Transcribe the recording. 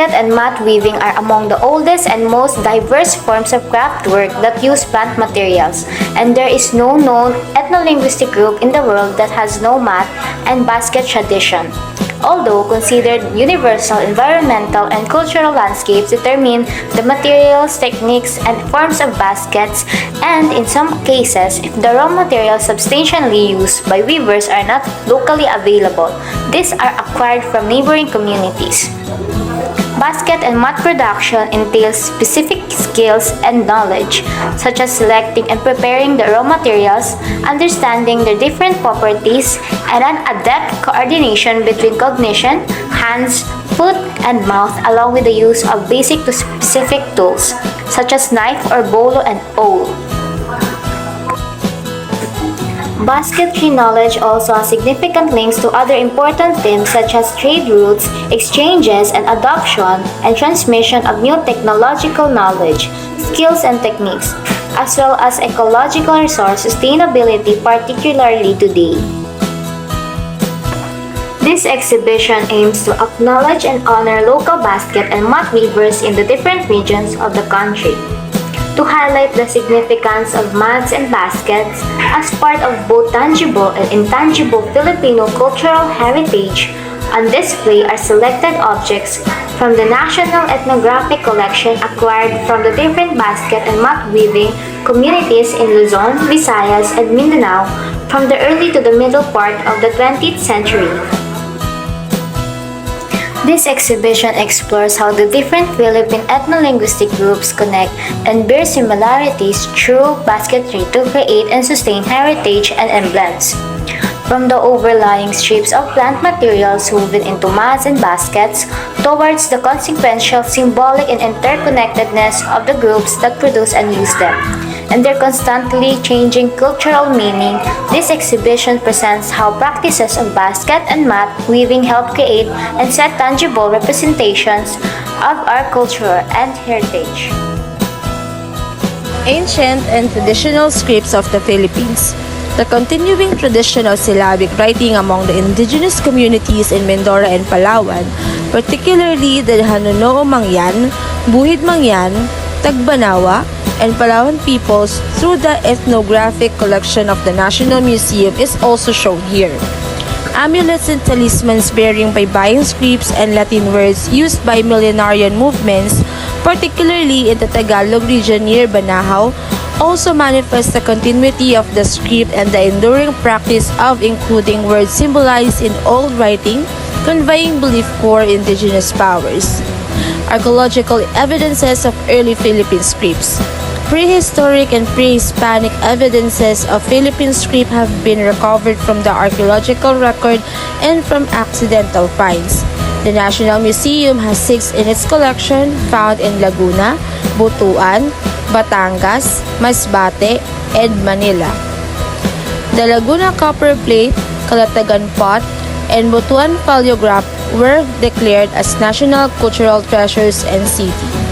basket and mat weaving are among the oldest and most diverse forms of craft work that use plant materials, and there is no known ethno-linguistic group in the world that has no mat and basket tradition. Although considered universal, environmental and cultural landscapes determine the materials, techniques, and forms of baskets, and in some cases, if the raw materials substantially used by weavers are not locally available, these are acquired from neighboring communities. Basket and mat production entails specific skills and knowledge, such as selecting and preparing the raw materials, understanding their different properties, and an adept coordination between cognition, hands, foot, and mouth, along with the use of basic to specific tools, such as knife or bolo and awl. Basketry knowledge also has significant links to other important themes such as trade routes, exchanges and adoption and transmission of new technological knowledge, skills and techniques, as well as ecological resource sustainability, particularly today. This exhibition aims to acknowledge and honor local basket and mat weavers in the different regions of the country, to highlight the significance of mats and baskets as part of both tangible and intangible Filipino cultural heritage. On display are selected objects from the National Ethnographic Collection acquired from the different basket and mat weaving communities in Luzon, Visayas, and Mindanao from the early to the middle part of the 20th century. This exhibition explores how the different Philippine ethno-linguistic groups connect and bear similarities through basketry to create and sustain heritage and emblems. From the overlying strips of plant materials woven into mats and baskets, towards the consequential symbolic and interconnectedness of the groups that produce and use them, and their constantly changing cultural meaning, this exhibition presents how practices of basket and mat weaving help create and set tangible representations of our culture and heritage. Ancient and traditional scripts of the Philippines. The continuing tradition of syllabic writing among the indigenous communities in Mindoro and Palawan, particularly the Hanunoo Mangyan, Buhid Mangyan, Tagbanawa, and Palawan peoples through the ethnographic collection of the National Museum is also shown here. Amulets and talismans bearing Baybayin scripts and Latin words used by millenarian movements, particularly in the Tagalog region near Banahaw, also manifest the continuity of the script and the enduring practice of including words symbolized in old writing, conveying belief core indigenous powers. Archaeological evidences of early Philippine scripts. Prehistoric and pre-Hispanic evidences of Philippine script have been recovered from the archaeological record and from accidental finds. The National Museum has 6 in its collection found in Laguna, Butuan, Batangas, Masbate, and Manila. The Laguna copper plate, Calatagan pot, and Butuan paleograph were declared as national cultural treasures and city.